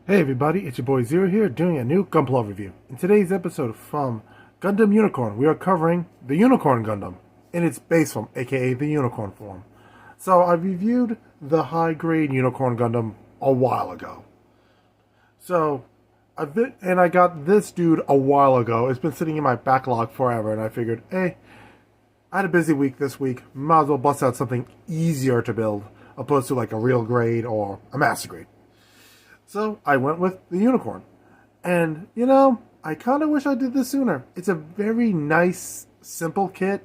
Hey everybody, it's your boy Zero here doing a new gunpla review. In today's episode from Gundam Unicorn, we are covering the Unicorn Gundam in its base form, aka the Unicorn form. So I reviewed the high grade Unicorn Gundam a while ago. So I got this dude a while ago. It's been sitting in my backlog forever, and I figured, hey, I had a busy week this week. Might as well bust out something easier to build, opposed to like a real grade or a master grade. So I went with the Unicorn. And, I kind of wish I did this sooner. It's a very nice, simple kit,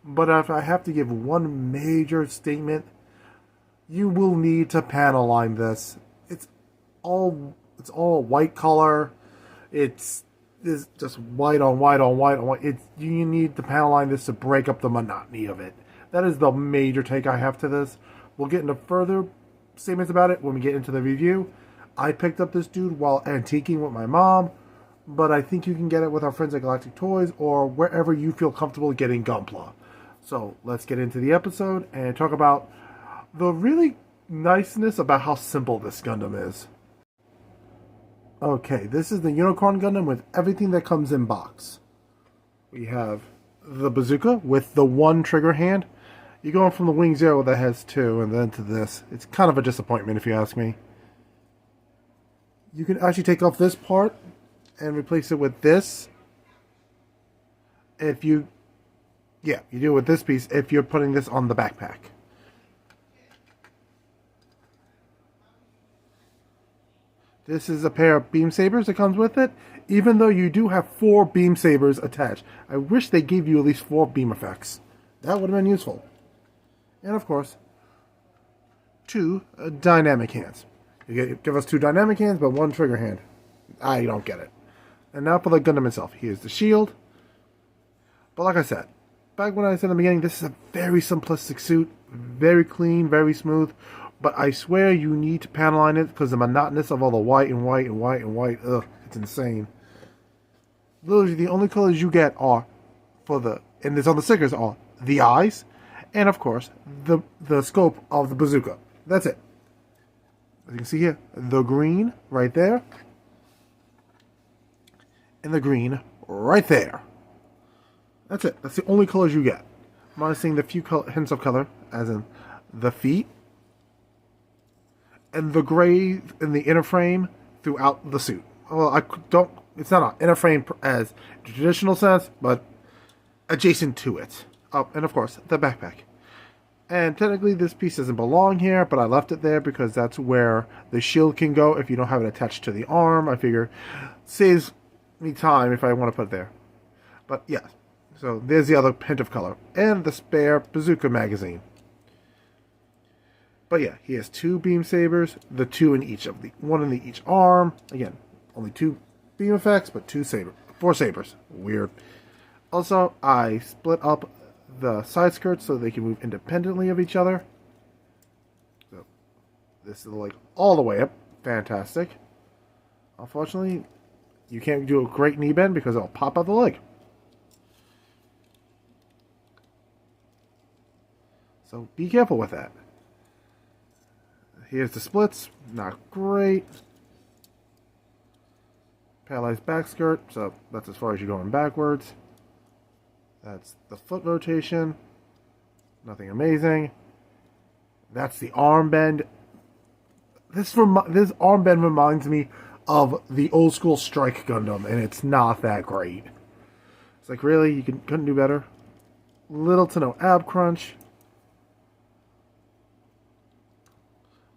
but if I have to give one major statement, you will need to panel line this. It's all white color. It's just white on white on white on white. You need to panel line this to break up the monotony of it. That is the major take I have to this. We'll get into further statements about it when we get into the review. I picked up this dude while antiquing with my mom, but I think you can get it with our friends at Galactic Toys or wherever you feel comfortable getting Gunpla. So let's get into the episode and talk about the really niceness about how simple this Gundam is. Okay, this is the Unicorn Gundam with everything that comes in box. We have the bazooka with the one trigger hand. You're going from the Wing Zero that has two and then to this. It's kind of a disappointment if you ask me. You can actually take off this part and replace it with this. You do it with this piece if you're putting this on the backpack. This is a pair of beam sabers that comes with it, even though you do have 4 beam sabers attached. I wish they gave you at least 4 beam effects. That would have been useful. And of course, 2 dynamic hands. You give us 2 dynamic hands, but 1 trigger hand. I don't get it. And now for the Gundam itself. Here's the shield. But like I said, back when I said in the beginning, this is a very simplistic suit. Very clean, very smooth. But I swear you need to panel line it because the monotonous of all the white and white and white and white, ugh, it's insane. Literally, the only colors you get are, and it's on the stickers, are the eyes, and of course, the scope of the bazooka. That's it. As you can see here, the green right there, and the green right there. That's it. That's the only colors you get. Minusing the few hints of color, as in the feet, and the gray in the inner frame throughout the suit. Well, it's not an inner frame as traditional sense, but adjacent to it. Oh, and of course, the backpack. And technically this piece doesn't belong here, but I left it there because that's where the shield can go if you don't have it attached to the arm. I figure saves me time if I want to put it there. But yeah, so there's the other hint of color. And the spare bazooka magazine. But yeah, he has 2 beam sabers, the 2 in each one in each arm. Again, only 2 beam effects, but 4 sabers. Weird. Also, I split up the side skirts so they can move independently of each other. So this is like all the way up. Fantastic. Unfortunately, you can't do a great knee bend because it'll pop out the leg. So be careful with that. Here's the splits. Not great. Paralyzed back skirt, so that's as far as you're going backwards. That's the foot rotation. Nothing amazing. That's the arm bend. This arm bend reminds me of the old school Strike Gundam, and it's not that great. It's like, really? You couldn't do better? Little to no ab crunch.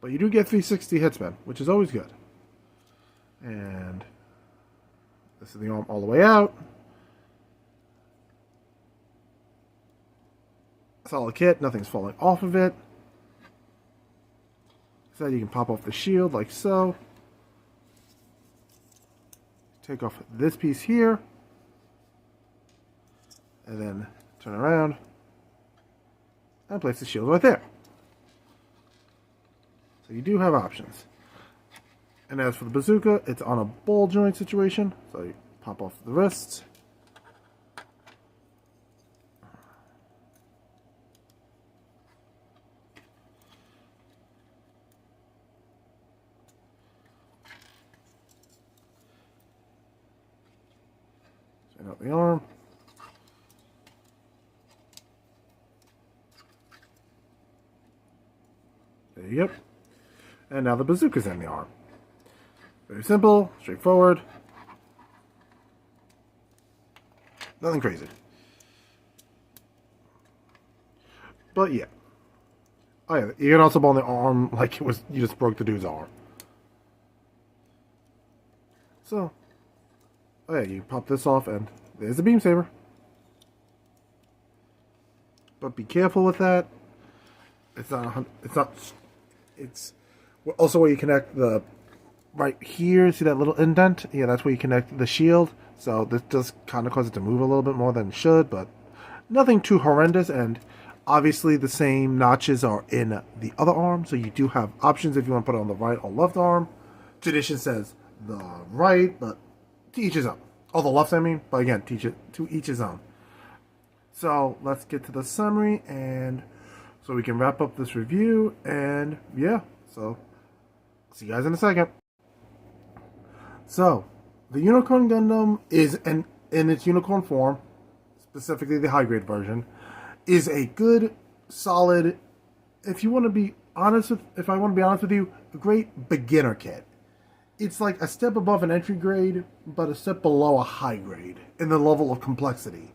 But you do get 360 hit spin, which is always good. And this is the arm all the way out. Solid kit, nothing's falling off of it. So you can pop off the shield like so. Take off this piece here. And then turn around. And place the shield right there. So you do have options. And as for the bazooka, it's on a ball joint situation. So you pop off the wrists. out the arm. There you go. And now the bazooka's in the arm. Very simple, straightforward. Nothing crazy. But yeah. Oh yeah, you can also ball the arm like it was you just broke the dude's arm. So, oh yeah, you pop this off and there's a beam saber. But be careful with that. It's also where you connect the right here. See that little indent? Yeah, that's where you connect the shield. So this does kind of cause it to move a little bit more than it should, but nothing too horrendous. And obviously the same notches are in the other arm, so you do have options if you want to put it on the right or left arm. Tradition says the right, but to each his own. Oh, the left, I mean. But again, to each his own. So let's get to the summary, and so we can wrap up this review. And yeah, so see you guys in a second. So the Unicorn Gundam is in its unicorn form, specifically the high grade version, is a good, solid. If I want to be honest with you, a great beginner kit. It's like a step above an entry grade, but a step below a high grade in the level of complexity.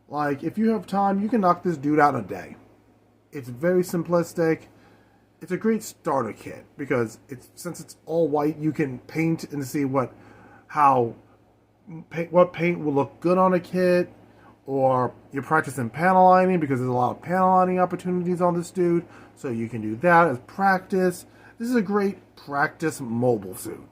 Like, if you have time, you can knock this dude out in a day. It's very simplistic. It's a great starter kit because since it's all white, you can paint and see what paint will look good on a kit, or you're practicing panel lining because there's a lot of panel lining opportunities on this dude, so you can do that as practice. This is a great practice mobile suit.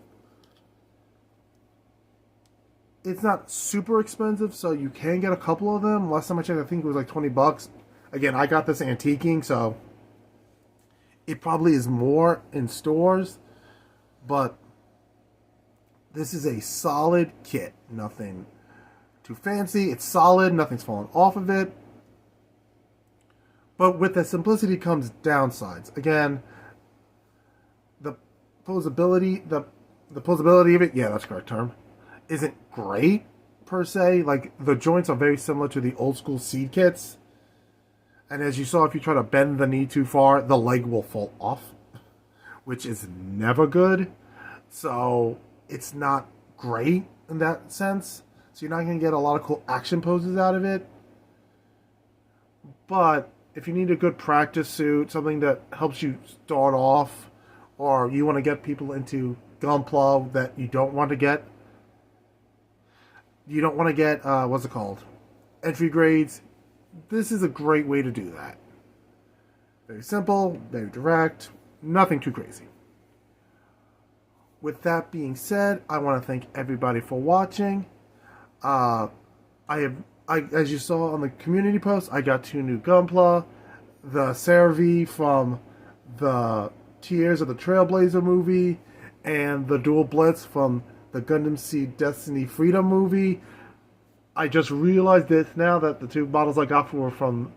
It's not super expensive, so you can get a couple of them. Last time I checked, I think it was like $20. Again, I got this antiquing, so it probably is more in stores, but this is a solid kit. Nothing too fancy. It's solid. Nothing's falling off of it. But with the simplicity comes downsides. Again, the posability of it, yeah, that's the correct term, isn't great per se. Like, the joints are very similar to the old school seed kits. And as you saw, if you try to bend the knee too far, the leg will fall off, which is never good. So it's not great in that sense. So you're not going to get a lot of cool action poses out of it. But if you need a good practice suit, something that helps you start off, or you want to get people into gunpla that you don't want to get, what's it called? Entry grades. This is a great way to do that. Very simple, very direct, nothing too crazy. With that being said, I want to thank everybody for watching. As you saw on the community post, I got 2 new gunpla. The CeraV from the Tears of the Trailblazer movie, and the Dual Blitz from the Gundam Seed Destiny Freedom movie. I just realized this now that the 2 models I got were from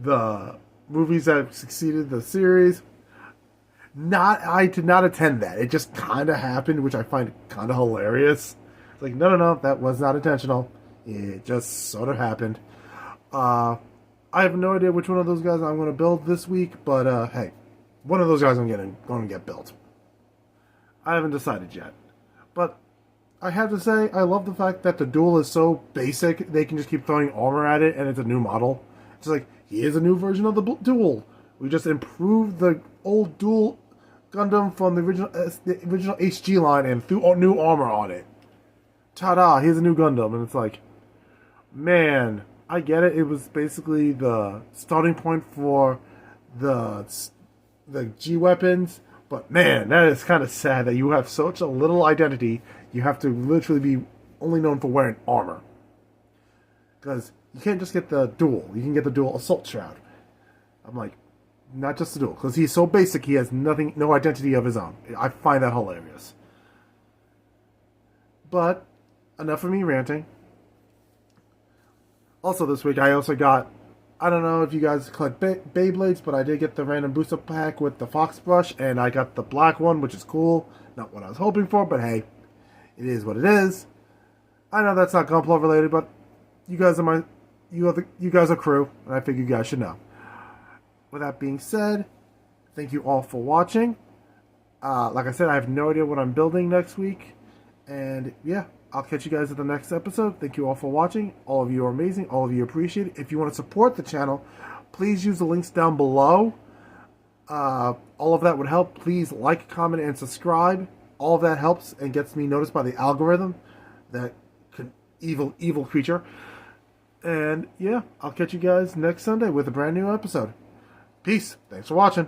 the movies that have succeeded the series. I did not attend that. It just kind of happened, which I find kind of hilarious. It's like, no, that was not intentional. It just sort of happened. I have no idea which one of those guys I'm going to build this week, but hey, one of those guys I'm going to get built. I haven't decided yet. But I have to say, I love the fact that the duel is so basic, they can just keep throwing armor at it, and it's a new model. It's like, here's a new version of the duel. We just improved the old duel Gundam from the original HG line and threw new armor on it. Ta-da, here's a new Gundam. And it's like, man, I get it. It was basically the starting point for the G weapons. But man, that is kind of sad that you have such a little identity. You have to literally be only known for wearing armor. Because you can't just get the duel. You can get the dual assault shroud. I'm like, not just the duel. Because he's so basic, he has no identity of his own. I find that hilarious. But enough of me ranting. Also this week, I also got, I don't know if you guys collect Beyblades, but I did get the random booster pack with the Fox Brush, and I got the black one, which is cool. Not what I was hoping for, but hey, it is what it is. I know that's not Gunpla related, but you guys are you guys are crew, and I figure you guys should know. With that being said, thank you all for watching. Like I said, I have no idea what I'm building next week. And yeah, I'll catch you guys at the next episode. Thank you all for watching. All of you are amazing. All of you appreciate it. If you want to support the channel, please use the links down below. All of that would help. Please like, comment, and subscribe. All of that helps and gets me noticed by the algorithm. That evil creature. And yeah, I'll catch you guys next Sunday with a brand new episode. Peace. Thanks for watching.